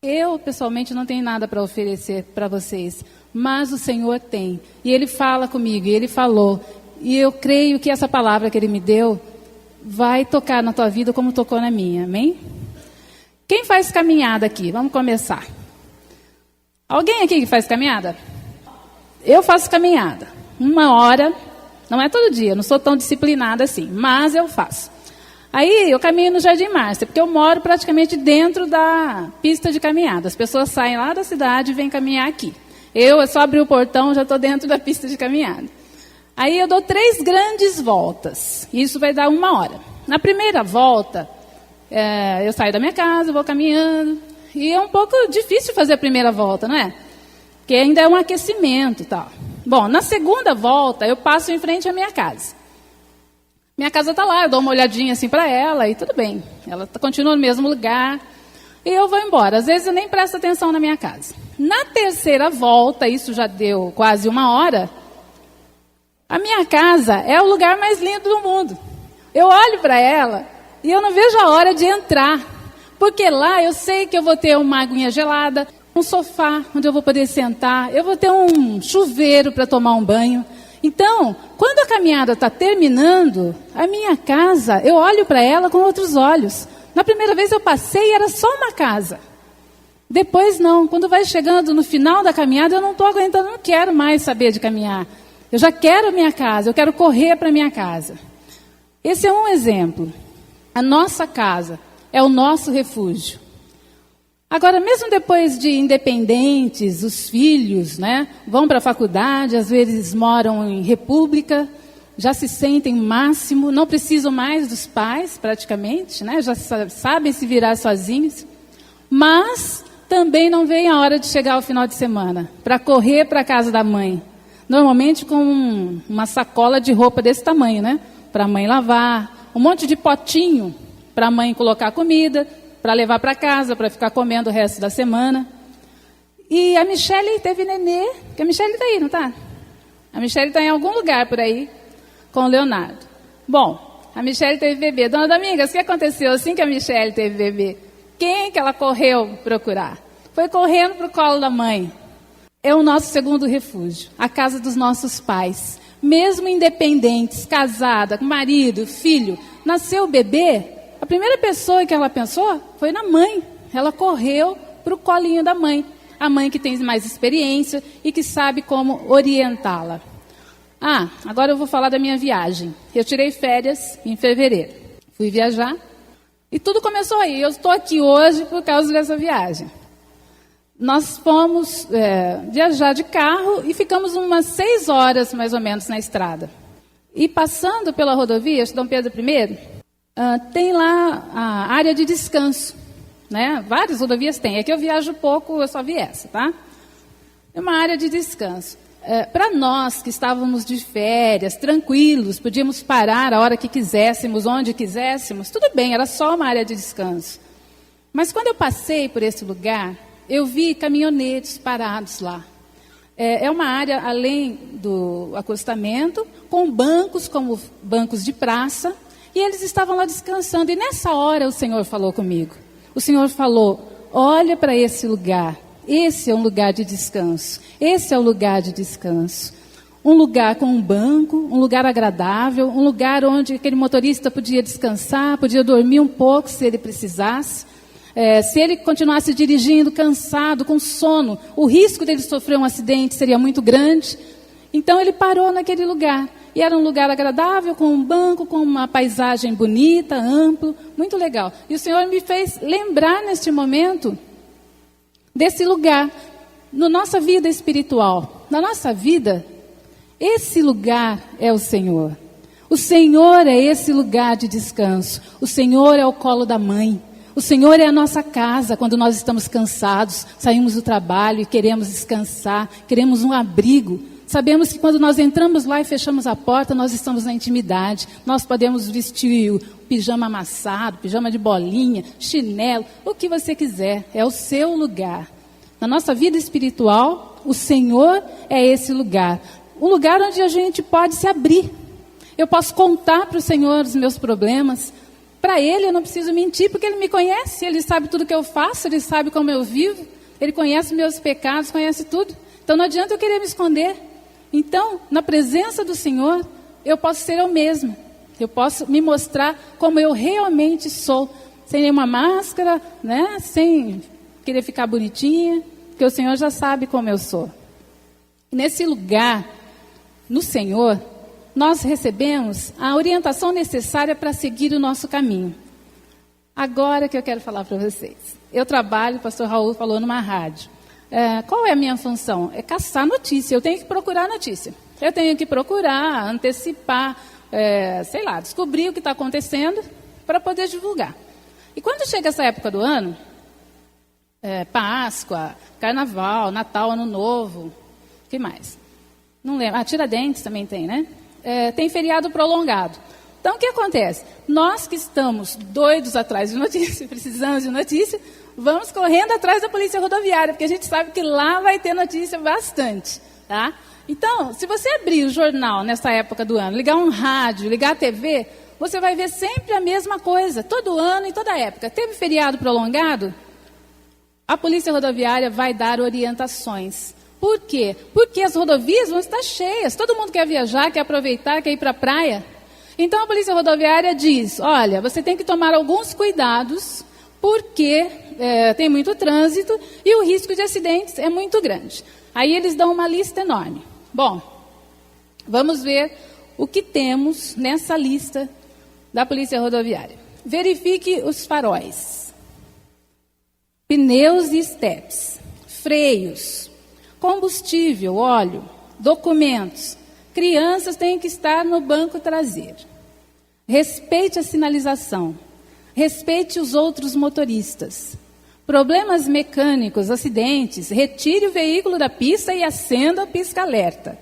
Eu, pessoalmente, não tenho nada para oferecer para vocês, mas o Senhor tem. E Ele fala comigo, e Ele falou. E eu creio que essa palavra que Ele me deu vai tocar na tua vida como tocou na minha, amém? Quem faz caminhada aqui? Vamos começar. Alguém aqui que faz caminhada? Eu faço caminhada. 1 hora, não é todo dia, não sou tão disciplinada assim, mas eu faço. Aí eu caminho no Jardim Márcia, porque eu moro praticamente dentro da pista de caminhada. As pessoas saem lá da cidade e vêm caminhar aqui. Eu só abri o portão, já estou dentro da pista de caminhada. Aí eu dou 3 grandes voltas. Isso vai dar 1 hora. Na primeira volta, eu saio da minha casa, vou caminhando. E é um pouco difícil fazer a primeira volta, não é? Porque ainda é um aquecimento e tal. Bom, na segunda volta, eu passo em frente à minha casa. Minha casa está lá, eu dou uma olhadinha assim para ela e tudo bem. Ela continua no mesmo lugar e eu vou embora. Às vezes eu nem presto atenção na minha casa. Na terceira volta, isso já deu quase 1 hora, a minha casa é o lugar mais lindo do mundo. Eu olho para ela e eu não vejo a hora de entrar. Porque lá eu sei que eu vou ter uma aguinha gelada, um sofá onde eu vou poder sentar, eu vou ter um chuveiro para tomar um banho. Então, quando a caminhada está terminando, a minha casa, eu olho para ela com outros olhos. Na primeira vez eu passei e era só uma casa. Depois não, quando vai chegando no final da caminhada, eu não estou aguentando, não quero mais saber de caminhar. Eu já quero a minha casa, eu quero correr para a minha casa. Esse é um exemplo. A nossa casa é o nosso refúgio. Agora, mesmo depois de independentes, os filhos, né, vão para a faculdade, às vezes moram em república, já se sentem o máximo, não precisam mais dos pais, praticamente, né, já sabem se virar sozinhos, mas também não vem a hora de chegar ao final de semana, para correr para a casa da mãe. Normalmente com uma sacola de roupa desse tamanho, né, para a mãe lavar, um monte de potinho para a mãe colocar comida, para levar para casa, para ficar comendo o resto da semana. E a Michele teve nenê, que a Michele está aí, não está? A Michele está em algum lugar por aí, com o Leonardo. Bom, a Michele teve bebê. Dona Domingas, o que aconteceu assim que a Michele teve bebê? Quem que ela correu procurar? Foi correndo para o colo da mãe. É o nosso segundo refúgio, a casa dos nossos pais. Mesmo independentes, casada, com marido, filho, nasceu o bebê, a primeira pessoa que ela pensou foi na mãe. Ela correu para o colinho da mãe. A mãe que tem mais experiência e que sabe como orientá-la. Agora eu vou falar da minha viagem. Eu tirei férias em fevereiro. Fui viajar e tudo começou aí. Eu estou aqui hoje por causa dessa viagem. Nós fomos viajar de carro e ficamos umas 6 horas mais ou menos na estrada. E passando pela rodovia, Dom Pedro I, tem lá a área de descanso, né? Várias rodovias têm. Aqui eu viajo pouco, eu só vi essa, tá? É uma área de descanso. Para nós que estávamos de férias, tranquilos, podíamos parar a hora que quiséssemos, onde quiséssemos, tudo bem, era só uma área de descanso. Mas quando eu passei por esse lugar, eu vi caminhoneiros parados lá. É uma área além do acostamento, com bancos como bancos de praça, e eles estavam lá descansando. E nessa hora o Senhor falou comigo. O Senhor falou, olha para esse lugar. Esse é um lugar de descanso. Esse é o lugar de descanso. Um lugar com um banco, um lugar agradável, um lugar onde aquele motorista podia descansar, podia dormir um pouco se ele precisasse. Se ele continuasse dirigindo cansado, com sono, o risco dele sofrer um acidente seria muito grande. Então ele parou naquele lugar. E era um lugar agradável, com um banco, com uma paisagem bonita, amplo, muito legal. E o Senhor me fez lembrar neste momento desse lugar, na nossa vida espiritual. Na nossa vida, esse lugar é o Senhor. O Senhor é esse lugar de descanso. O Senhor é o colo da mãe. O Senhor é a nossa casa quando nós estamos cansados, saímos do trabalho e queremos descansar, queremos um abrigo. Sabemos que quando nós entramos lá e fechamos a porta, nós estamos na intimidade. Nós podemos vestir o pijama amassado, pijama de bolinha, chinelo, o que você quiser. É o seu lugar. Na nossa vida espiritual, o Senhor é esse lugar. Um lugar onde a gente pode se abrir. Eu posso contar para o Senhor os meus problemas. Para Ele eu não preciso mentir, porque Ele me conhece, Ele sabe tudo que eu faço, Ele sabe como eu vivo, Ele conhece meus pecados, conhece tudo. Então não adianta eu querer me esconder. Então, na presença do Senhor, eu posso ser eu mesma. Eu posso me mostrar como eu realmente sou, sem nenhuma máscara, né? Sem querer ficar bonitinha, porque o Senhor já sabe como eu sou. Nesse lugar, no Senhor, nós recebemos a orientação necessária para seguir o nosso caminho. Agora que eu quero falar para vocês. Eu trabalho, o pastor Raul falou, numa rádio. Qual é a minha função? É caçar notícia. Eu tenho que procurar notícia. Eu tenho que procurar, antecipar, descobrir o que está acontecendo para poder divulgar. E quando chega essa época do ano, Páscoa, Carnaval, Natal, Ano Novo, o que mais? Não lembro. Tiradentes também tem, né? Tem feriado prolongado. Então, o que acontece? Nós que estamos doidos atrás de notícia, precisamos de notícia, vamos correndo atrás da polícia rodoviária, porque a gente sabe que lá vai ter notícia bastante, tá? Então, se você abrir o jornal nessa época do ano, ligar um rádio, ligar a TV, você vai ver sempre a mesma coisa, todo ano e toda época. Teve feriado prolongado? A polícia rodoviária vai dar orientações. Por quê? Porque as rodovias vão estar cheias, todo mundo quer viajar, quer aproveitar, quer ir para a praia. Então a polícia rodoviária diz, olha, você tem que tomar alguns cuidados, porque tem muito trânsito e o risco de acidentes é muito grande. Aí eles dão uma lista enorme. Bom, vamos ver o que temos nessa lista da polícia rodoviária. Verifique os faróis, pneus e estepes, freios, combustível, óleo, documentos. Crianças têm que estar no banco traseiro. Respeite a sinalização. Respeite os outros motoristas. Problemas mecânicos, acidentes, retire o veículo da pista e acenda o pisca-alerta.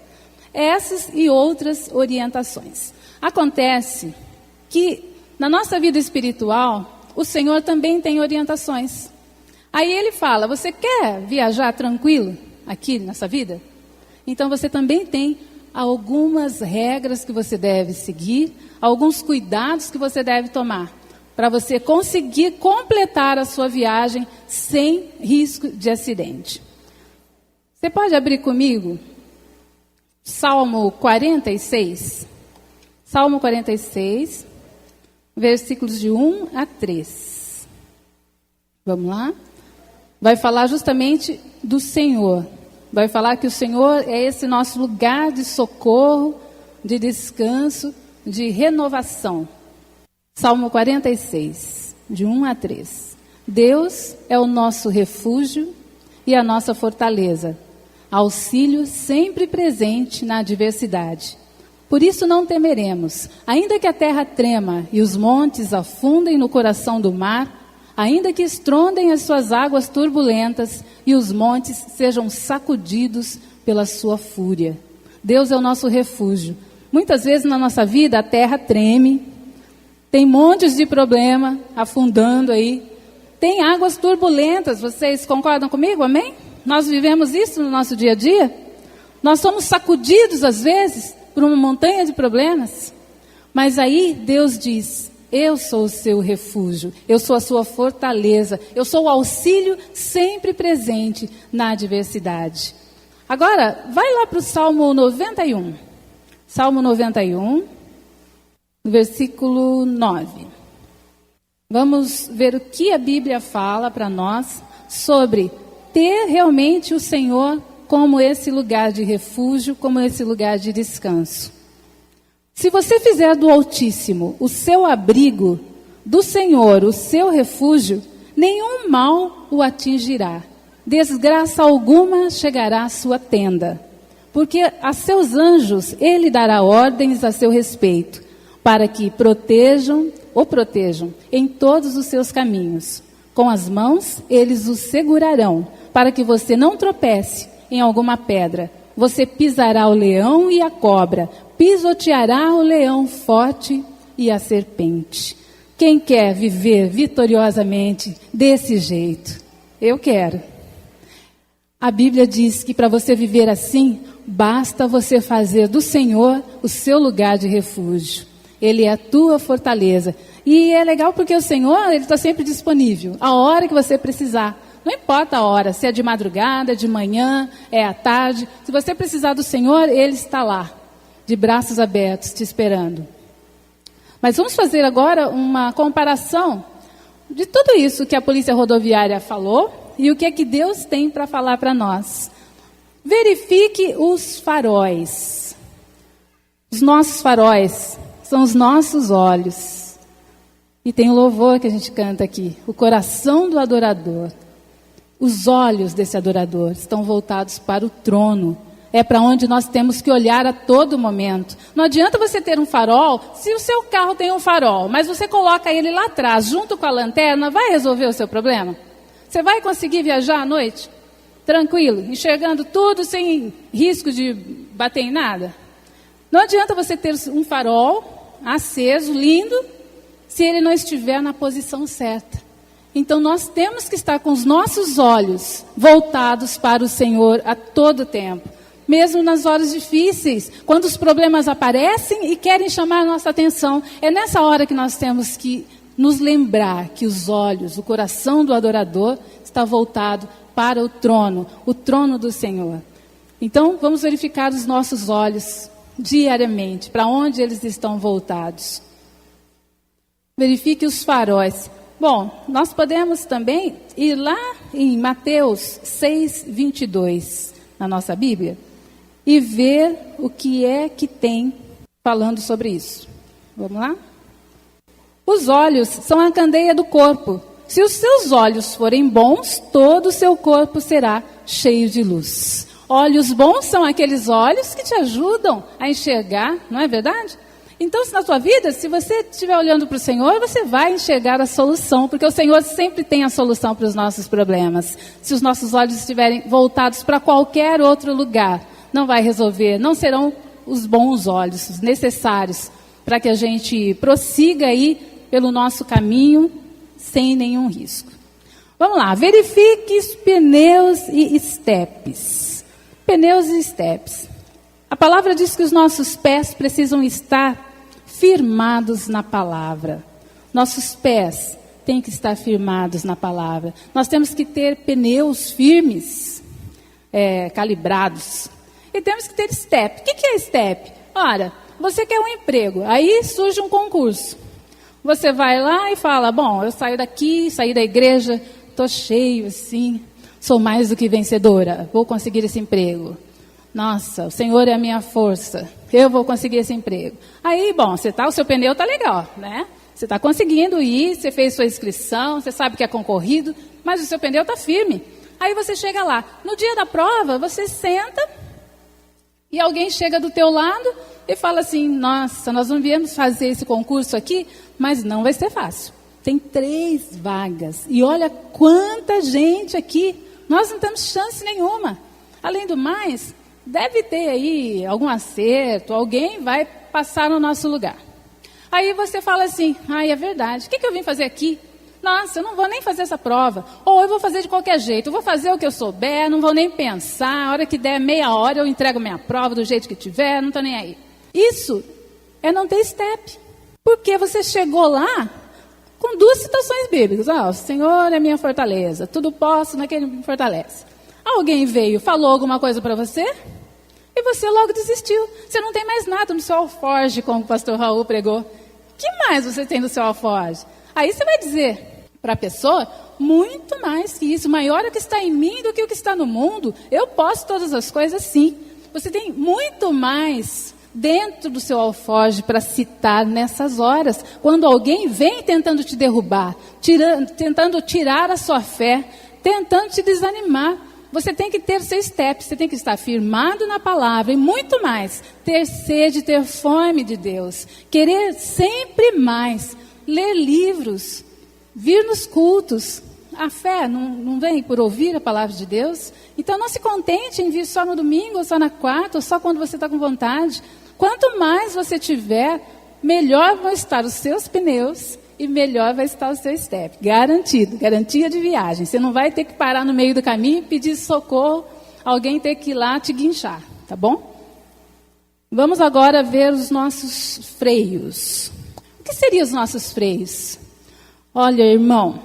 Essas e outras orientações. Acontece que na nossa vida espiritual, o Senhor também tem orientações. Aí Ele fala, você quer viajar tranquilo aqui nessa vida? Então você também tem algumas regras que você deve seguir, alguns cuidados que você deve tomar, para você conseguir completar a sua viagem sem risco de acidente. Você pode abrir comigo Salmo 46? Salmo 46, versículos de 1 a 3. Vamos lá? Vai falar justamente do Senhor. Vai falar que o Senhor é esse nosso lugar de socorro, de descanso, de renovação. Salmo 46, de 1 a 3. Deus é o nosso refúgio e a nossa fortaleza, auxílio sempre presente na adversidade. Por isso não temeremos, ainda que a terra trema e os montes afundem no coração do mar, ainda que estrondem as suas águas turbulentas e os montes sejam sacudidos pela sua fúria. Deus é o nosso refúgio. Muitas vezes na nossa vida a terra treme, tem montes de problema afundando aí, tem águas turbulentas, vocês concordam comigo? Amém? Nós vivemos isso no nosso dia a dia? Nós somos sacudidos às vezes por uma montanha de problemas, mas aí Deus diz, eu sou o seu refúgio, eu sou a sua fortaleza, eu sou o auxílio sempre presente na adversidade. Agora, vai lá para o Salmo 91. Salmo 91, versículo 9. Vamos ver o que a Bíblia fala para nós sobre ter realmente o Senhor como esse lugar de refúgio, como esse lugar de descanso. Se você fizer do Altíssimo o seu abrigo, do Senhor o seu refúgio, nenhum mal o atingirá, desgraça alguma chegará à sua tenda, porque a seus anjos ele dará ordens a seu respeito, para que o protejam em todos os seus caminhos. Com as mãos eles o segurarão, para que você não tropece em alguma pedra. Você pisará o leão e a cobra, pisoteará o leão forte e a serpente. Quem quer viver vitoriosamente desse jeito? Eu quero. A Bíblia diz que para você viver assim, basta você fazer do Senhor o seu lugar de refúgio. Ele é a tua fortaleza. E é legal porque o Senhor, Ele está sempre disponível, a hora que você precisar. Não importa a hora, se é de madrugada, é de manhã, é à tarde. Se você precisar do Senhor, Ele está lá, de braços abertos, te esperando. Mas vamos fazer agora uma comparação de tudo isso que a Polícia Rodoviária falou e o que é que Deus tem para falar para nós. Verifique os faróis. Os nossos faróis são os nossos olhos. E tem o louvor que a gente canta aqui, o coração do adorador. Os olhos desse adorador estão voltados para o trono. É para onde nós temos que olhar a todo momento. Não adianta você ter um farol, se o seu carro tem um farol, mas você coloca ele lá atrás, junto com a lanterna, vai resolver o seu problema? Você vai conseguir viajar à noite? Tranquilo, enxergando tudo sem risco de bater em nada? Não adianta você ter um farol aceso, lindo, se ele não estiver na posição certa. Então nós temos que estar com os nossos olhos voltados para o Senhor a todo tempo. Mesmo nas horas difíceis, quando os problemas aparecem e querem chamar a nossa atenção. É nessa hora que nós temos que nos lembrar que os olhos, o coração do adorador está voltado para o trono do Senhor. Então, vamos verificar os nossos olhos diariamente, para onde eles estão voltados. Verifique os faróis. Bom, nós podemos também ir lá em Mateus 6:22, na nossa Bíblia, e ver o que é que tem falando sobre isso. Vamos lá? Os olhos são a candeia do corpo. Se os seus olhos forem bons, todo o seu corpo será cheio de luz. Olhos bons são aqueles olhos que te ajudam a enxergar, não é verdade? Então, se na sua vida, se você estiver olhando para o Senhor, você vai enxergar a solução, porque o Senhor sempre tem a solução para os nossos problemas. Se os nossos olhos estiverem voltados para qualquer outro lugar, não vai resolver, não serão os bons olhos, os necessários, para que a gente prossiga aí pelo nosso caminho, sem nenhum risco. Vamos lá, verifique os pneus e estepes. Pneus e estepes. A palavra diz que os nossos pés precisam estar firmados na palavra. Nossos pés têm que estar firmados na palavra. Nós temos que ter pneus firmes, calibrados. E temos que ter step. O que é step? Ora, você quer um emprego, aí surge um concurso. Você vai lá e fala, bom, eu saio daqui, saí da igreja, estou cheio assim, sou mais do que vencedora, vou conseguir esse emprego. Nossa, o Senhor é a minha força, eu vou conseguir esse emprego. Aí, bom, o seu pneu está legal, né? Você está conseguindo ir, você fez sua inscrição, você sabe que é concorrido, mas o seu pneu está firme. Aí você chega lá, no dia da prova, você senta e alguém chega do teu lado e fala assim, nossa, nós não viemos fazer esse concurso aqui, mas não vai ser fácil. Tem 3 vagas. E olha quanta gente aqui. Nós não temos chance nenhuma. Além do mais, deve ter aí algum acerto, alguém vai passar no nosso lugar. Aí você fala assim, é verdade, o que eu vim fazer aqui? Nossa, eu não vou nem fazer essa prova. Ou eu vou fazer de qualquer jeito, eu vou fazer o que eu souber, não vou nem pensar, a hora que der meia hora eu entrego minha prova do jeito que tiver, não estou nem aí. Isso é não ter step. Porque você chegou lá com 2 citações bíblicas. O Senhor é minha fortaleza, tudo posso naquele que me fortalece. Alguém veio, falou alguma coisa para você e você logo desistiu. Você não tem mais nada no seu alforje, como o pastor Raul pregou. O que mais você tem no seu alforje? Aí você vai dizer para a pessoa, muito mais que isso, maior é o que está em mim do que o que está no mundo. Eu posso todas as coisas, sim. Você tem muito mais dentro do seu alforje para citar nessas horas, quando alguém vem tentando te derrubar, tentando tirar a sua fé, tentando te desanimar. Você tem que ter seu step, você tem que estar firmado na palavra e muito mais, ter sede, ter fome de Deus, querer sempre mais, ler livros, vir nos cultos. A fé não vem por ouvir a palavra de Deus? Então não se contente em vir só no domingo, ou só na quarta, ou só quando você está com vontade. Quanto mais você tiver, melhor vão estar os seus pneus e melhor vai estar o seu step. Garantido, garantia de viagem. Você não vai ter que parar no meio do caminho e pedir socorro, alguém ter que ir lá te guinchar, tá bom? Vamos agora ver os nossos freios. O que seriam os nossos freios? Olha, irmão,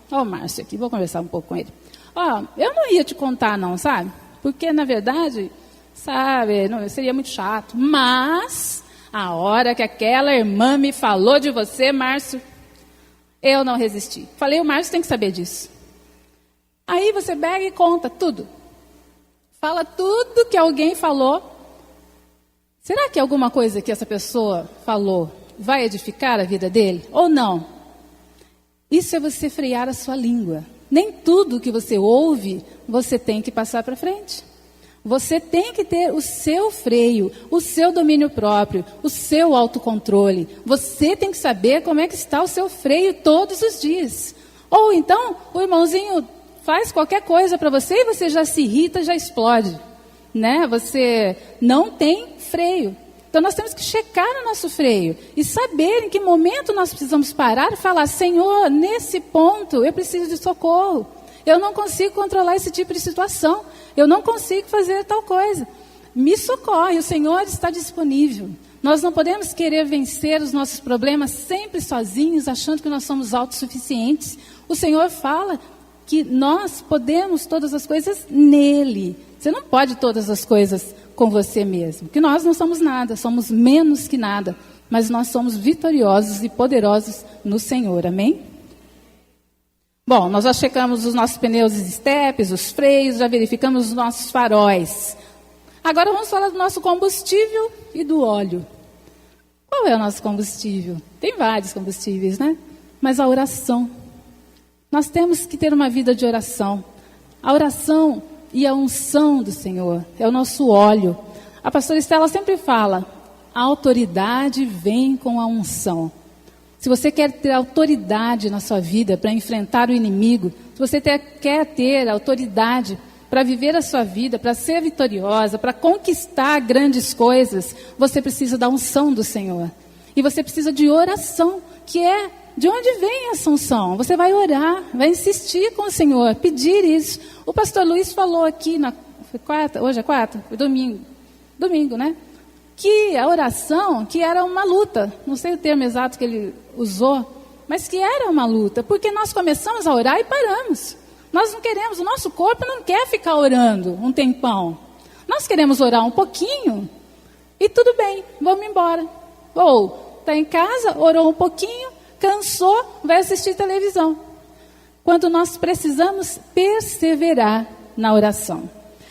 ó o Márcio aqui, vou conversar um pouco com ele. Ó, eu não ia te contar não, sabe? Porque, na verdade, sabe, não, seria muito chato. Mas, a hora que aquela irmã me falou de você, Márcio, eu não resisti. Falei, o Márcio tem que saber disso. Aí você pega e conta tudo. Fala tudo que alguém falou. Será que alguma coisa que essa pessoa falou vai edificar a vida dele? Ou não? Isso é você frear a sua língua. Nem tudo que você ouve, você tem que passar para frente. Você tem que ter o seu freio, o seu domínio próprio, o seu autocontrole. Você tem que saber como é que está o seu freio todos os dias. Ou então, o irmãozinho faz qualquer coisa para você e você já se irrita, já explode. Né? Você não tem freio. Então nós temos que checar o nosso freio e saber em que momento nós precisamos parar e falar, Senhor, nesse ponto eu preciso de socorro. Eu não consigo controlar esse tipo de situação. Eu não consigo fazer tal coisa. Me socorre, o Senhor está disponível. Nós não podemos querer vencer os nossos problemas sempre sozinhos, achando que nós somos autossuficientes. O Senhor fala que nós podemos todas as coisas nele. Você não pode todas as coisas com você mesmo. Que nós não somos nada, somos menos que nada. Mas nós somos vitoriosos e poderosos no Senhor. Amém? Bom, nós já checamos os nossos pneus e estepes, os freios, já verificamos os nossos faróis. Agora vamos falar do nosso combustível e do óleo. Qual é o nosso combustível? Tem vários combustíveis, né? Mas a oração. Nós temos que ter uma vida de oração. A oração e a unção do Senhor é o nosso óleo. A pastora Estela sempre fala, a autoridade vem com a unção. Se você quer ter autoridade na sua vida para enfrentar o inimigo, se você quer ter autoridade para viver a sua vida, para ser vitoriosa, para conquistar grandes coisas, você precisa da unção do Senhor. E você precisa de oração, que é de onde vem essa unção. Você vai orar, vai insistir com o Senhor, pedir isso. O pastor Luiz falou aqui, foi quarta? Hoje é quarta? Foi domingo. Domingo, né? Que a oração, que era uma luta, não sei o termo exato que ele usou, mas que era uma luta, porque nós começamos a orar e paramos. Nós não queremos, o nosso corpo não quer ficar orando um tempão. Nós queremos orar um pouquinho e tudo bem, vamos embora. Ou está em casa, orou um pouquinho, cansou, vai assistir televisão. Quando nós precisamos perseverar na oração.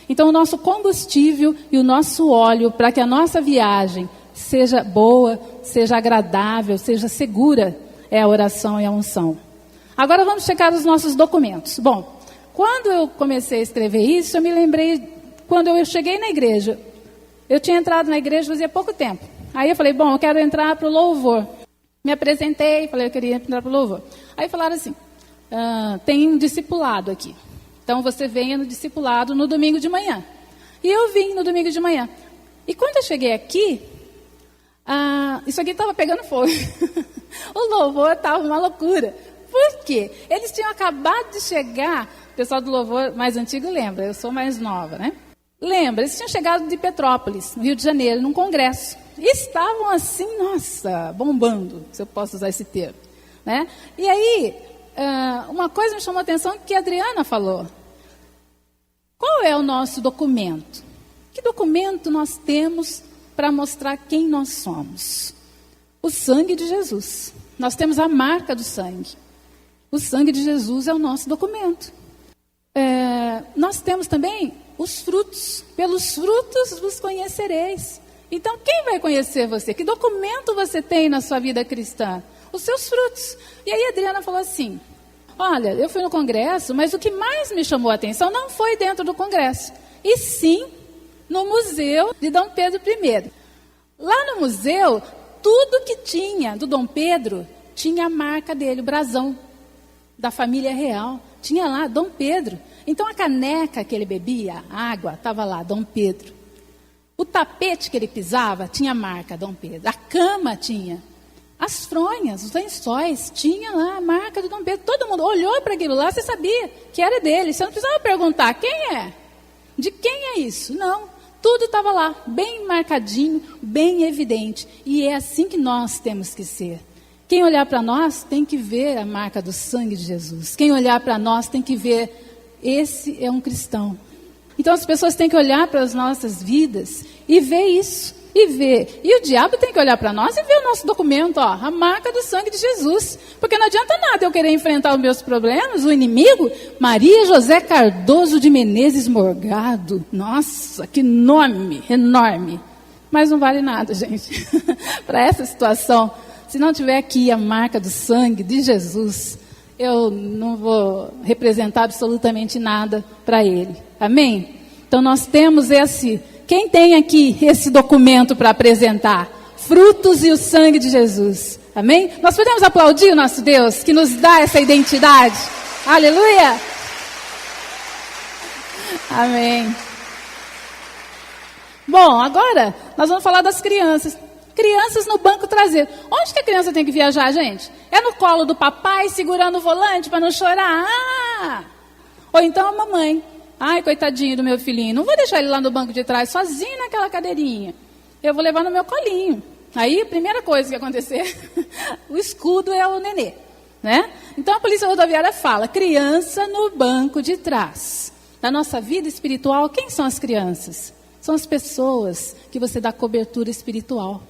Então, o nosso combustível e o nosso óleo para que a nossa viagem seja boa, seja agradável, seja segura, é a oração e a unção. Agora vamos checar os nossos documentos. Bom, quando eu comecei a escrever isso, eu me lembrei, quando eu cheguei na igreja, eu tinha entrado na igreja fazia pouco tempo. Aí eu falei, bom, eu quero entrar para o louvor. Me apresentei, falei, eu queria entrar para o louvor. Aí falaram assim, tem um discipulado aqui. Então, você venha no discipulado no domingo de manhã. E eu vim no domingo de manhã. E quando eu cheguei aqui, isso aqui estava pegando fogo. O louvor estava uma loucura. Por quê? Eles tinham acabado de chegar, o pessoal do louvor mais antigo lembra, eu sou mais nova, né? Lembra, eles tinham chegado de Petrópolis, no Rio de Janeiro, num congresso. E estavam assim, nossa, bombando, se eu posso usar esse termo. Né? E aí, uma coisa me chamou a atenção que a Adriana falou. Qual é o nosso documento? Que documento nós temos para mostrar quem nós somos? O sangue de Jesus. Nós temos a marca do sangue. O sangue de Jesus é o nosso documento. Nós temos também os frutos. Pelos frutos vos conhecereis. Então, quem vai conhecer você? Que documento você tem na sua vida cristã? Os seus frutos. E aí a Adriana falou assim, olha, eu fui no congresso, mas o que mais me chamou a atenção não foi dentro do congresso, e sim no museu de Dom Pedro I. Lá no museu, tudo que tinha do Dom Pedro, tinha a marca dele, o brasão da família real. Tinha lá Dom Pedro. Então a caneca que ele bebia, a água, estava lá, Dom Pedro. O tapete que ele pisava, tinha a marca Dom Pedro. A cama tinha. As fronhas, os lençóis, tinha lá a marca do Dom Pedro. Todo mundo olhou para aquilo lá, você sabia que era dele. Você não precisava perguntar, quem é? De quem é isso? Não, tudo estava lá, bem marcadinho, bem evidente. E é assim que nós temos que ser. Quem olhar para nós tem que ver a marca do sangue de Jesus. Quem olhar para nós tem que ver, esse é um cristão. Então as pessoas têm que olhar para as nossas vidas e ver isso. E o diabo tem que olhar para nós e ver o nosso documento, ó, a marca do sangue de Jesus. Porque não adianta nada eu querer enfrentar os meus problemas, o inimigo, Maria José Cardoso de Menezes Morgado. Nossa, que nome enorme. Mas não vale nada, gente. Para essa situação, se não tiver aqui a marca do sangue de Jesus, eu não vou representar absolutamente nada para ele. Amém? Então nós temos esse... Quem tem aqui esse documento para apresentar? Frutos e o sangue de Jesus. Amém? Nós podemos aplaudir o nosso Deus, que nos dá essa identidade. Aleluia! Amém. Bom, agora nós vamos falar das crianças. Crianças no banco traseiro. Onde que a criança tem que viajar, gente? É no colo do papai, segurando o volante para não chorar? Ou então a mamãe. Ai, coitadinho do meu filhinho, não vou deixar ele lá no banco de trás, sozinho naquela cadeirinha. Eu vou levar no meu colinho. Aí, a primeira coisa que acontecer, o escudo é o nenê, né? Então, a Polícia Rodoviária fala, criança no banco de trás. Na nossa vida espiritual, quem são as crianças? São as pessoas que você dá cobertura espiritual.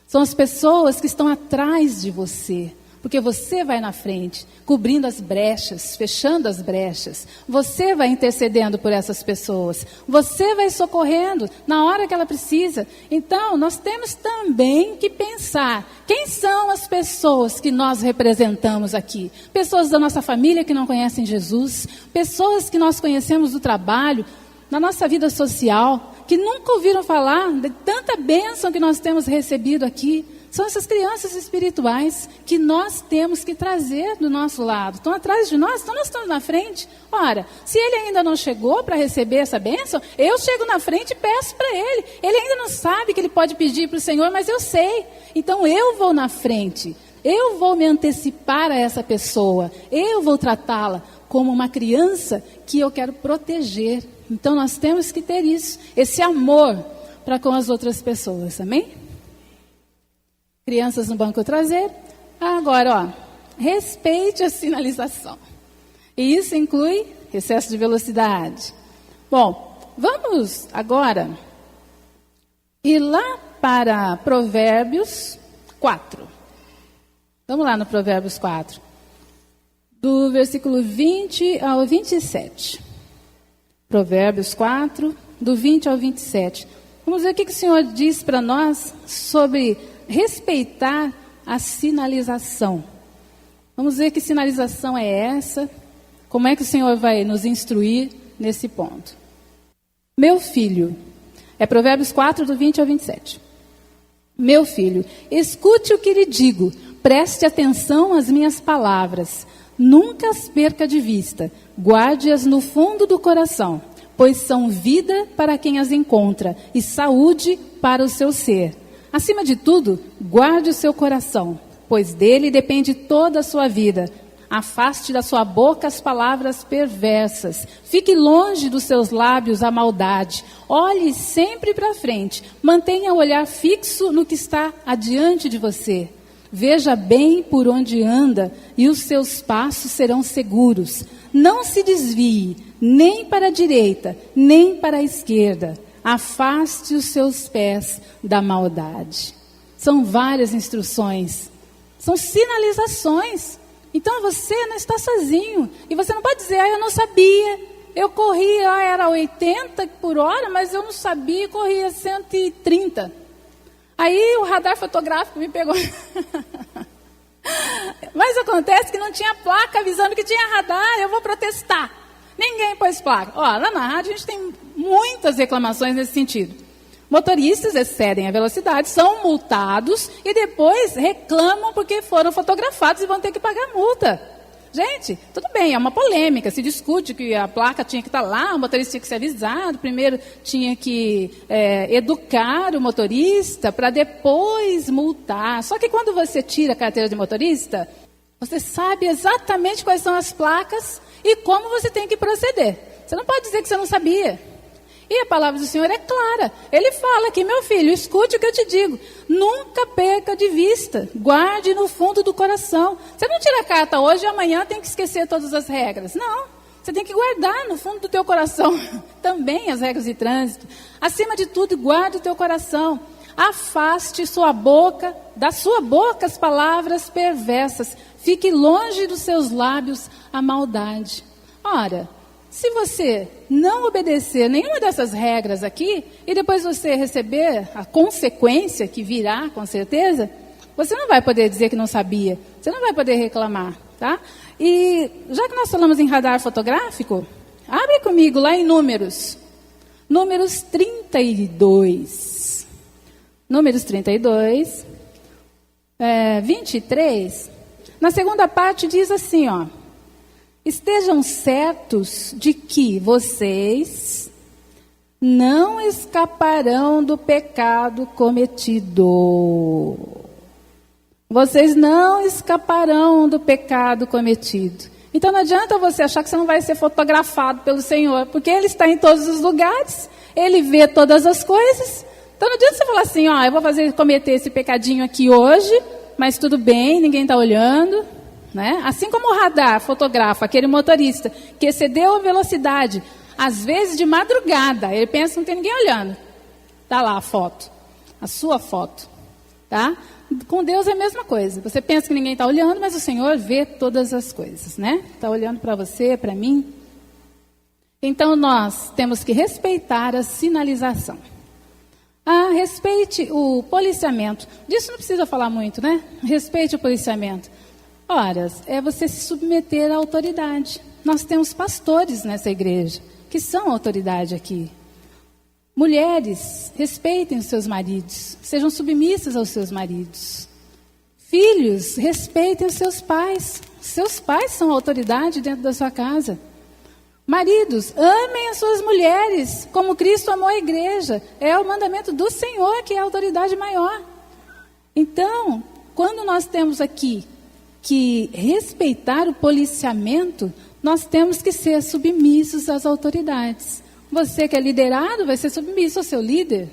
São as pessoas que estão atrás de você. Porque você vai na frente, cobrindo as brechas, fechando as brechas. Você vai intercedendo por essas pessoas. Você vai socorrendo na hora que ela precisa. Então, nós temos também que pensar. Quem são as pessoas que nós representamos aqui? Pessoas da nossa família que não conhecem Jesus. Pessoas que nós conhecemos do trabalho, na nossa vida social, que nunca ouviram falar de tanta bênção que nós temos recebido aqui. São essas crianças espirituais que nós temos que trazer do nosso lado. Estão atrás de nós, então nós estamos na frente. Ora, se ele ainda não chegou para receber essa bênção, eu chego na frente e peço para ele. Ele ainda não sabe que ele pode pedir para o Senhor, mas eu sei. Então eu vou na frente. Eu vou me antecipar a essa pessoa. Eu vou tratá-la como uma criança que eu quero proteger. Então nós temos que ter isso, esse amor para com as outras pessoas. Amém? Crianças no banco traseiro. Agora, respeite a sinalização. E isso inclui excesso de velocidade. Bom, vamos agora ir lá para Provérbios 4. Vamos lá no Provérbios 4. Do versículo 20 ao 27. Provérbios 4, do 20 ao 27. Vamos ver o que o Senhor diz para nós sobre respeitar a sinalização. Vamos ver que sinalização é essa, como é que o Senhor vai nos instruir nesse ponto. Meu filho, é Provérbios 4, do 20 ao 27. Meu filho, escute o que lhe digo, preste atenção às minhas palavras, nunca as perca de vista, guarde-as no fundo do coração, pois são vida para quem as encontra e saúde para o seu ser. Acima de tudo, guarde o seu coração, pois dele depende toda a sua vida. Afaste da sua boca as palavras perversas. Fique longe dos seus lábios a maldade. Olhe sempre para frente. Mantenha o olhar fixo no que está adiante de você. Veja bem por onde anda e os seus passos serão seguros. Não se desvie, nem para a direita, nem para a esquerda. Afaste os seus pés da maldade. São várias instruções. São sinalizações. Então você não está sozinho. E você não pode dizer, eu não sabia. Eu corria, era 80 por hora, mas eu não sabia, corria 130. Aí o radar fotográfico me pegou. Mas acontece que não tinha placa avisando que tinha radar, eu vou protestar. Ninguém pôs placa. Ó, lá na rádio a gente tem muitas reclamações nesse sentido. Motoristas excedem a velocidade, são multados e depois reclamam porque foram fotografados e vão ter que pagar multa. Gente, tudo bem, é uma polêmica, se discute que a placa tinha que estar lá, o motorista tinha que ser avisado, primeiro tinha que educar o motorista para depois multar. Só que quando você tira a carteira de motorista, você sabe exatamente quais são as placas e como você tem que proceder. Você não pode dizer que você não sabia. E a palavra do Senhor é clara. Ele fala aqui, meu filho, escute o que eu te digo. Nunca perca de vista. Guarde no fundo do coração. Você não tira a carta hoje e amanhã tem que esquecer todas as regras. Não. Você tem que guardar no fundo do teu coração também as regras de trânsito. Acima de tudo, guarde o teu coração. Afaste da sua boca as palavras perversas. Fique longe dos seus lábios a maldade. Ora, se você não obedecer nenhuma dessas regras aqui, e depois você receber a consequência que virá, com certeza, você não vai poder dizer que não sabia. Você não vai poder reclamar, tá? E já que nós falamos em radar fotográfico, abre comigo lá em Números 32. Números 32, 23. Na segunda parte diz assim, ó. Estejam certos de que vocês não escaparão do pecado cometido. Vocês não escaparão do pecado cometido. Então não adianta você achar que você não vai ser fotografado pelo Senhor, porque Ele está em todos os lugares, Ele vê todas as coisas. Então não adianta você falar assim, ó, eu vou cometer esse pecadinho aqui hoje, mas tudo bem, ninguém está olhando. Né? Assim como o radar fotografa aquele motorista que excedeu a velocidade, às vezes de madrugada, ele pensa que não tem ninguém olhando. Está lá a foto, a sua foto. Tá? Com Deus é a mesma coisa. Você pensa que ninguém está olhando, mas o Senhor vê todas as coisas. Né? Está olhando para você, para mim. Então nós temos que respeitar a sinalização. Respeite o policiamento. Disso não precisa falar muito, né? Respeite o policiamento. Ora, é você se submeter à autoridade. Nós temos pastores nessa igreja, que são autoridade aqui. Mulheres, respeitem os seus maridos, sejam submissas aos seus maridos. Filhos, respeitem os seus pais. Seus pais são autoridade dentro da sua casa. Maridos, amem as suas mulheres, como Cristo amou a igreja. É o mandamento do Senhor que é a autoridade maior. Então, quando nós temos aqui que respeitar o policiamento, nós temos que ser submissos às autoridades. Você que é liderado vai ser submisso ao seu líder.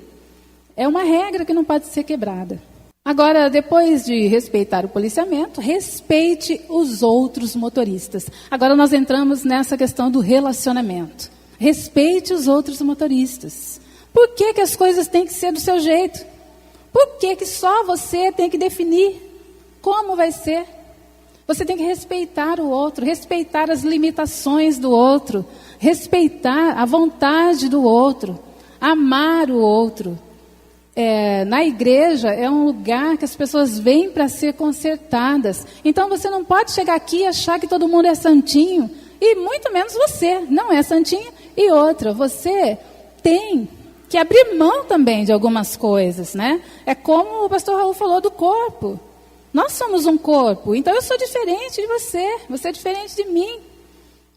É uma regra que não pode ser quebrada. Agora, depois de respeitar o policiamento, respeite os outros motoristas. Agora nós entramos nessa questão do relacionamento. Respeite os outros motoristas. Por que que as coisas têm que ser do seu jeito? Por que que só você tem que definir como vai ser? Você tem que respeitar o outro, respeitar as limitações do outro, respeitar a vontade do outro, amar o outro. Na igreja é um lugar que as pessoas vêm para ser consertadas. Então você não pode chegar aqui e achar que todo mundo é santinho, e muito menos você, não é santinho. E outra, você tem que abrir mão também de algumas coisas, né? É como o pastor Raul falou do corpo. Nós somos um corpo, então eu sou diferente de você, você é diferente de mim,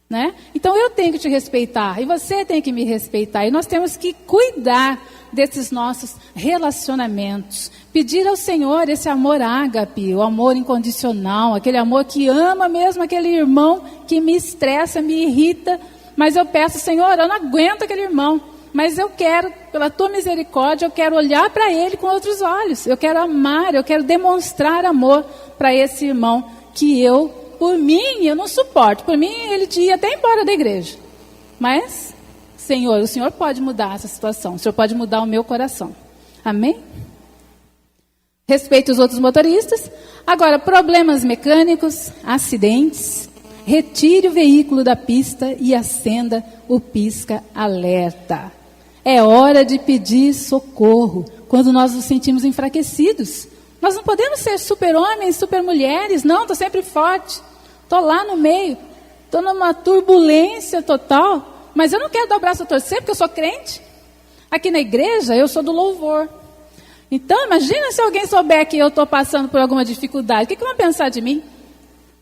né? Então eu tenho que te respeitar, e você tem que me respeitar, e nós temos que cuidar desses nossos relacionamentos, pedir ao Senhor esse amor ágape, o amor incondicional, aquele amor que ama mesmo aquele irmão que me estressa, me irrita, mas eu peço, Senhor, eu não aguento aquele irmão, mas eu quero, pela tua misericórdia, eu quero olhar para ele com outros olhos. Eu quero amar, eu quero demonstrar amor para esse irmão que por mim, eu não suporto. Por mim, ele ia até embora da igreja. Mas, Senhor, o Senhor pode mudar essa situação. O Senhor pode mudar o meu coração. Amém? Respeite os outros motoristas. Agora, problemas mecânicos, acidentes. Retire o veículo da pista e acenda o pisca-alerta. É hora de pedir socorro quando nós nos sentimos enfraquecidos. Nós não podemos ser super-homens, super-mulheres. Não, estou sempre forte. Estou lá no meio. Estou numa turbulência total. Mas eu não quero dar o braço a torcer porque eu sou crente. Aqui na igreja eu sou do louvor. Então imagina se alguém souber que eu estou passando por alguma dificuldade. O que vão pensar de mim?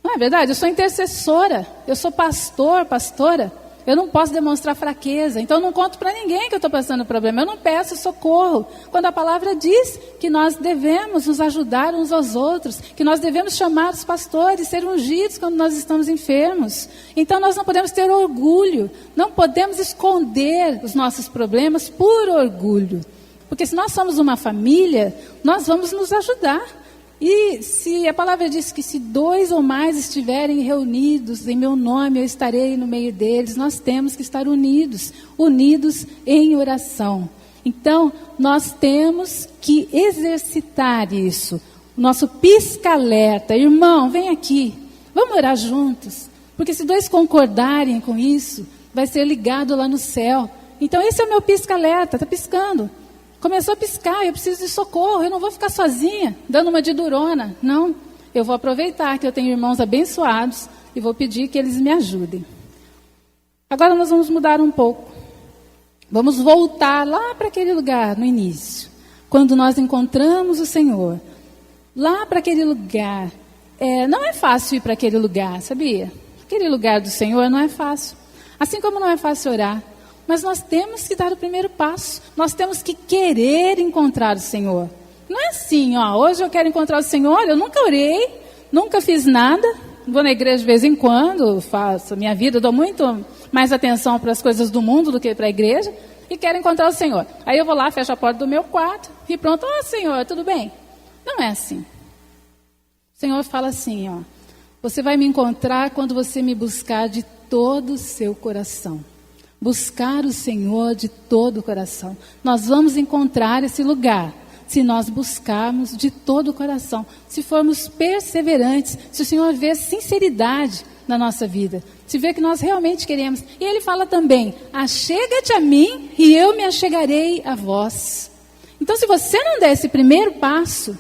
Não é verdade? Eu sou intercessora. Eu sou pastora. Eu não posso demonstrar fraqueza. Então eu não conto para ninguém que eu estou passando problema. Eu não peço socorro. Quando a palavra diz que nós devemos nos ajudar uns aos outros, que nós devemos chamar os pastores, ser ungidos quando nós estamos enfermos. Então nós não podemos ter orgulho. Não podemos esconder os nossos problemas por orgulho. Porque se nós somos uma família, nós vamos nos ajudar. E se a palavra diz que se 2 ou mais estiverem reunidos em meu nome, eu estarei no meio deles, nós temos que estar unidos em oração. Então, nós temos que exercitar isso. O nosso pisca-alerta, irmão, vem aqui, vamos orar juntos. Porque se 2 concordarem com isso, vai ser ligado lá no céu. Então, esse é o meu pisca-alerta, está piscando. Começou a piscar, eu preciso de socorro, eu não vou ficar sozinha, dando uma de durona. Não, eu vou aproveitar que eu tenho irmãos abençoados e vou pedir que eles me ajudem. Agora nós vamos mudar um pouco. Vamos voltar lá para aquele lugar, no início. Quando nós encontramos o Senhor. Lá para aquele lugar. Não é fácil ir para aquele lugar, sabia? Aquele lugar do Senhor não é fácil. Assim como não é fácil orar. Mas nós temos que dar o primeiro passo. Nós temos que querer encontrar o Senhor. Não é assim, hoje eu quero encontrar o Senhor, eu nunca orei, nunca fiz nada, vou na igreja de vez em quando, faço a minha vida, dou muito mais atenção para as coisas do mundo do que para a igreja, e quero encontrar o Senhor. Aí eu vou lá, fecho a porta do meu quarto, e pronto, Senhor, tudo bem? Não é assim. O Senhor fala assim, você vai me encontrar quando você me buscar de todo o seu coração. Buscar o Senhor de todo o coração. Nós vamos encontrar esse lugar se nós buscarmos de todo o coração. Se formos perseverantes, se o Senhor vê sinceridade na nossa vida, se vê que nós realmente queremos. E Ele fala também, achega-te a mim e eu me achegarei a vós. Então se você não der esse primeiro passo,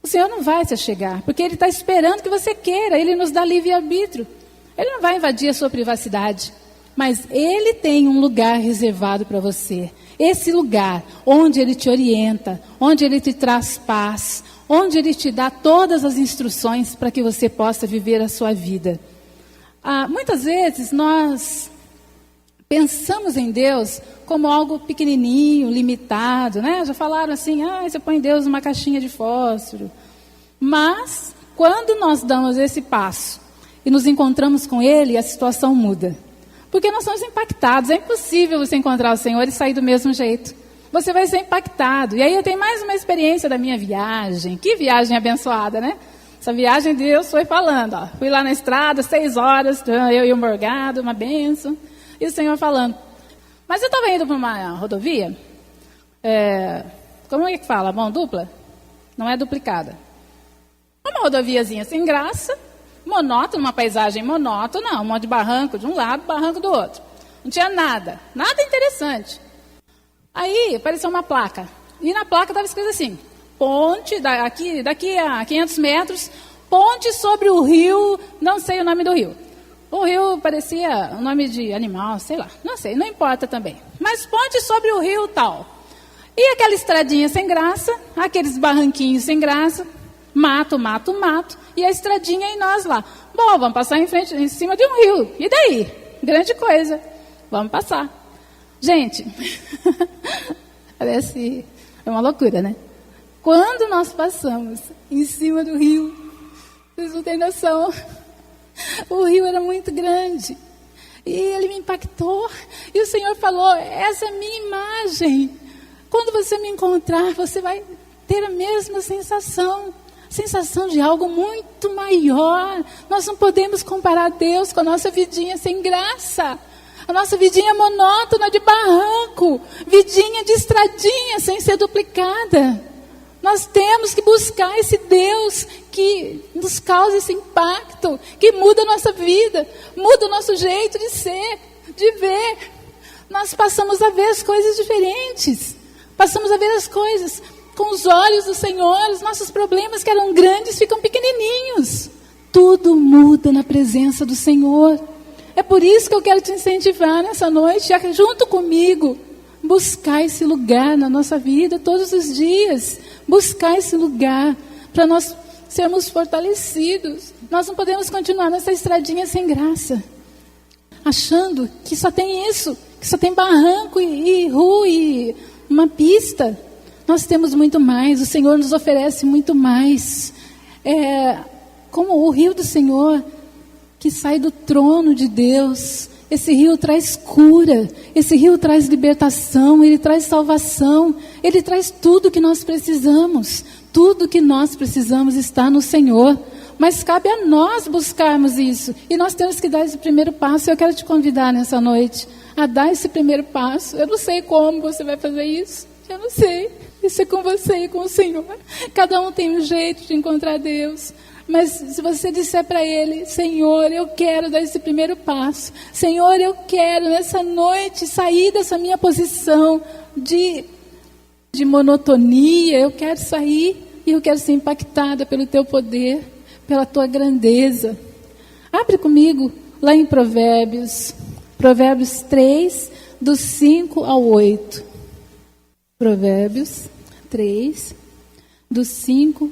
o Senhor não vai se achegar, porque Ele está esperando que você queira. Ele nos dá livre-arbítrio. Ele não vai invadir a sua privacidade. Mas Ele tem um lugar reservado para você. Esse lugar onde Ele te orienta, onde Ele te traz paz, onde Ele te dá todas as instruções para que você possa viver a sua vida. Muitas vezes nós pensamos em Deus como algo pequenininho, limitado, né? Já falaram assim, você põe Deus numa caixinha de fósforo. Mas, quando nós damos esse passo e nos encontramos com Ele, a situação muda. Porque nós somos impactados. É impossível você encontrar o Senhor e sair do mesmo jeito. Você vai ser impactado. E aí eu tenho mais uma experiência da minha viagem. Que viagem abençoada, né? Essa viagem Deus foi falando. Fui lá na estrada, 6 horas, eu e o Morgado, uma bênção. E o Senhor falando. Mas eu estava indo para uma rodovia. Como é que fala? Mão dupla? Não é duplicada. Uma rodoviazinha sem graça. Monótono, uma paisagem monótona, um monte de barranco de um lado, barranco do outro. Não tinha nada interessante. Aí apareceu uma placa, e na placa estava escrito assim, ponte, daqui a 500 metros, ponte sobre o rio, não sei o nome do rio. O rio parecia um nome de animal, sei lá, não sei, não importa também. Mas ponte sobre o rio tal. E aquela estradinha sem graça, aqueles barranquinhos sem graça, mato, e a estradinha e nós lá. Bom, vamos passar em cima de um rio. E daí? Grande coisa. Vamos passar. Gente, parece uma loucura, né? Quando nós passamos em cima do rio, vocês não têm noção, o rio era muito grande. E ele me impactou. E o Senhor falou, essa é a minha imagem. Quando você me encontrar, você vai ter a mesma sensação de algo muito maior. Nós não podemos comparar Deus com a nossa vidinha sem graça. A nossa vidinha monótona de barranco, vidinha de estradinha sem ser duplicada. Nós temos que buscar esse Deus que nos causa esse impacto, que muda a nossa vida, muda o nosso jeito de ser, de ver. Nós passamos a ver as coisas diferentes. Passamos a ver as coisas com os olhos do Senhor. Os nossos problemas que eram grandes ficam pequenininhos. Tudo muda na presença do Senhor. É por isso que eu quero te incentivar nessa noite, junto comigo, buscar esse lugar na nossa vida todos os dias. Buscar esse lugar para nós sermos fortalecidos. Nós não podemos continuar nessa estradinha sem graça. achando que só tem isso, que só tem barranco e rua e uma pista. Nós temos muito mais, o Senhor nos oferece muito mais. Como o rio do Senhor, que sai do trono de Deus. Esse rio traz cura, esse rio traz libertação, ele traz salvação, ele traz tudo que nós precisamos. Tudo que nós precisamos está no Senhor. Mas cabe a nós buscarmos isso. E nós temos que dar esse primeiro passo. Eu quero te convidar nessa noite a dar esse primeiro passo. Eu não sei como você vai fazer isso. Eu não sei. Isso é com você e com o Senhor. Cada um tem um jeito de encontrar Deus. Mas se você disser para Ele: Senhor, eu quero dar esse primeiro passo. Senhor, eu quero nessa noite sair dessa minha posição de monotonia. Eu quero sair e eu quero ser impactada pelo Teu poder, pela Tua grandeza. Abre comigo lá em Provérbios 3, do 5 ao 8. Provérbios 3, do 5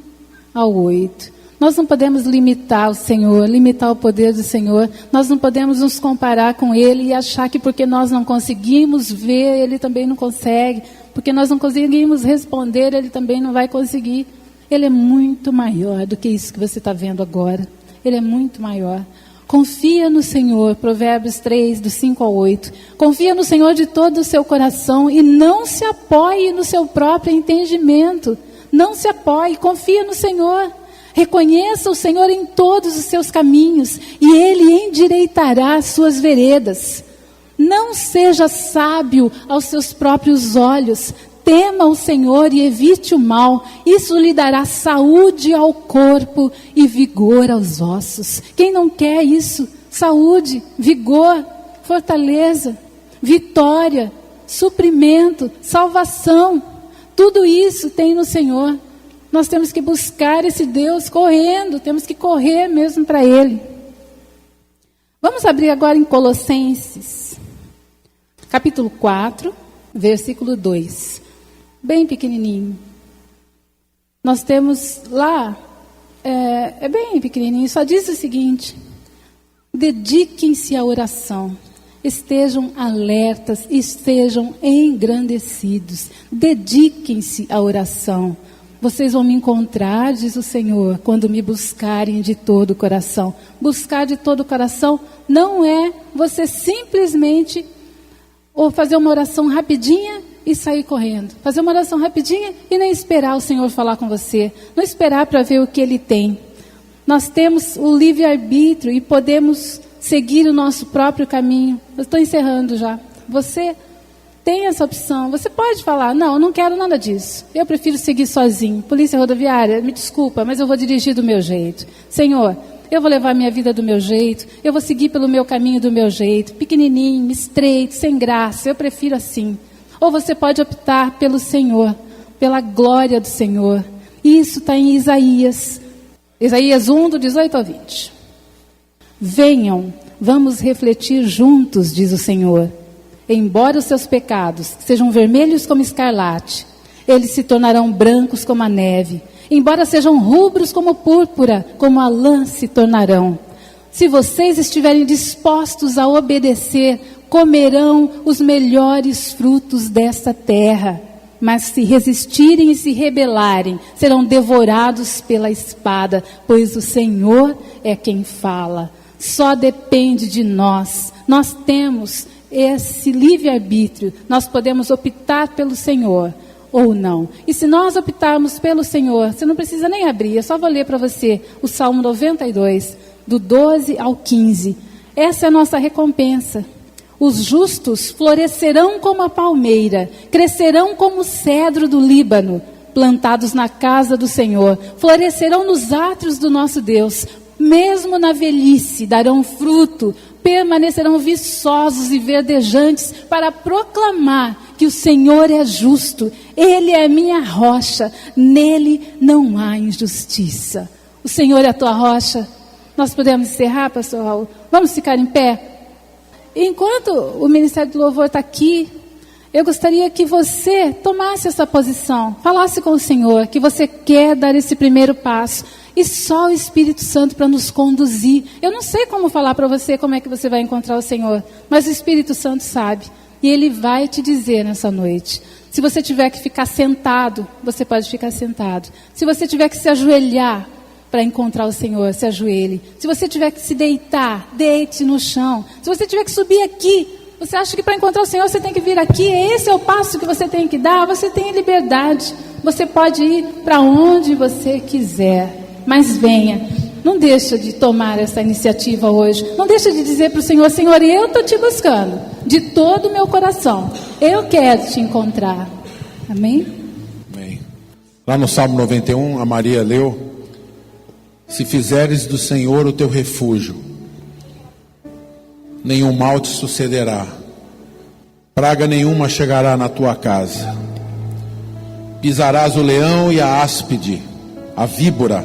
ao 8. Nós não podemos limitar o Senhor, limitar o poder do Senhor. Nós não podemos nos comparar com Ele e achar que porque nós não conseguimos ver, Ele também não consegue. Porque nós não conseguimos responder, Ele também não vai conseguir. Ele é muito maior do que isso que você está vendo agora. Ele é muito maior. Confia no Senhor, Provérbios 3, do 5 ao 8. Confia no Senhor de todo o seu coração e não se apoie no seu próprio entendimento. Não se apoie, confia no Senhor. Reconheça o Senhor em todos os seus caminhos e Ele endireitará as suas veredas. Não seja sábio aos seus próprios olhos. Tema o Senhor e evite o mal. Isso lhe dará saúde ao corpo e vigor aos ossos. Quem não quer isso? Saúde, vigor, fortaleza, vitória, suprimento, salvação. Tudo isso tem no Senhor. Nós temos que buscar esse Deus correndo, temos que correr mesmo para Ele. Vamos abrir agora em Colossenses, capítulo 4, versículo 2. Bem pequenininho. Nós temos lá, é bem pequenininho, só diz o seguinte: dediquem-se à oração, estejam alertas, estejam engrandecidos, dediquem-se à oração. Vocês vão me encontrar, diz o Senhor, quando me buscarem de todo o coração. Buscar de todo o coração não é você simplesmente ou fazer uma oração rapidinha e sair correndo. Fazer uma oração rapidinha e nem esperar o Senhor falar com você. Não esperar para ver o que Ele tem. Nós temos o livre-arbítrio e podemos seguir o nosso próprio caminho. Eu estou encerrando já. Você tem essa opção. Você pode falar: não, eu não quero nada disso. Eu prefiro seguir sozinho. Polícia rodoviária, me desculpa, mas eu vou dirigir do meu jeito. Senhor, eu vou levar minha vida do meu jeito. Eu vou seguir pelo meu caminho do meu jeito. Pequenininho, estreito, sem graça. Eu prefiro assim. Ou você pode optar pelo Senhor, pela glória do Senhor. Isso está em Isaías 1, do 18 ao 20. Venham, vamos refletir juntos, diz o Senhor. Embora os seus pecados sejam vermelhos como escarlate, eles se tornarão brancos como a neve. Embora sejam rubros como púrpura, como a lã se tornarão. Se vocês estiverem dispostos a obedecer, comerão os melhores frutos desta terra. Mas se resistirem e se rebelarem, serão devorados pela espada, pois o Senhor é quem fala. Só depende de nós. Nós temos esse livre-arbítrio. Nós podemos optar pelo Senhor ou não. E se nós optarmos pelo Senhor, você não precisa nem abrir, eu só vou ler para você o Salmo 92, do 12 ao 15. Essa é a nossa recompensa. Os justos florescerão como a palmeira, crescerão como o cedro do Líbano, plantados na casa do Senhor, florescerão nos átrios do nosso Deus. Mesmo na velhice darão fruto, permanecerão viçosos e verdejantes para proclamar que o Senhor é justo. Ele é a minha rocha, nele não há injustiça. O Senhor é a tua rocha. Nós podemos encerrar, pastor Raul? Vamos ficar em pé? Enquanto o Ministério do Louvor está aqui, Eu gostaria que você tomasse essa posição, falasse com o Senhor que você quer dar esse primeiro passo. E só o Espírito Santo para nos conduzir. Eu não sei como falar para você como é que você vai encontrar o Senhor, mas o Espírito Santo sabe. E Ele vai te dizer nessa noite. Se você tiver que ficar sentado, você pode ficar sentado. Se você tiver que se ajoelhar para encontrar o Senhor, se ajoelhe. Se você tiver que se deitar, deite no chão. Se você tiver que subir aqui, você acha que para encontrar o Senhor você tem que vir aqui? Esse é o passo que você tem que dar? Você tem liberdade. Você pode ir para onde você quiser. Mas venha, não deixa de tomar essa iniciativa hoje. Não deixa de dizer para o Senhor: Senhor, eu estou te buscando de todo o meu coração. Eu quero te encontrar. Amém? Amém. Lá no Salmo 91, a Maria leu: se fizeres do Senhor o teu refúgio, nenhum mal te sucederá, praga nenhuma chegará na tua casa. Pisarás o leão e a áspide, a víbora,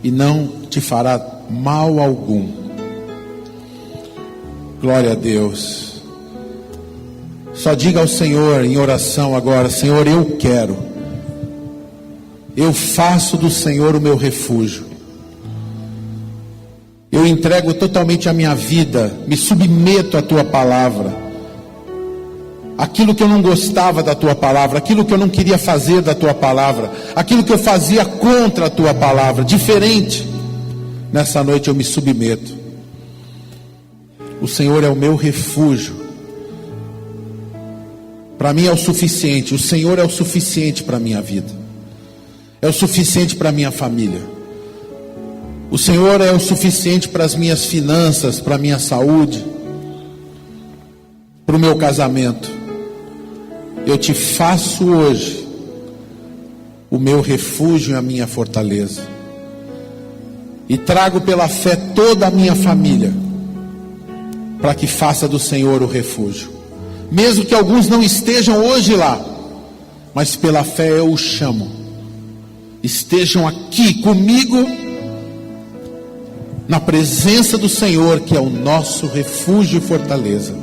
e não te fará mal algum. Glória a Deus. Só diga ao Senhor em oração agora: Senhor, eu quero. Eu faço do Senhor o meu refúgio. Eu entrego totalmente a minha vida, me submeto à tua palavra. Aquilo que eu não gostava da tua palavra, aquilo que eu não queria fazer da tua palavra, aquilo que eu fazia contra a tua palavra, diferente, nessa noite eu me submeto. O Senhor é o meu refúgio. Para mim é o suficiente. O Senhor é o suficiente para a minha vida, é o suficiente para a minha família. O Senhor é o suficiente para as minhas finanças, para a minha saúde, para o meu casamento. Eu te faço hoje o meu refúgio e a minha fortaleza. E trago pela fé toda a minha família, para que faça do Senhor o refúgio. Mesmo que alguns não estejam hoje lá, mas pela fé eu os chamo. Estejam aqui comigo, na presença do Senhor, que é o nosso refúgio e fortaleza.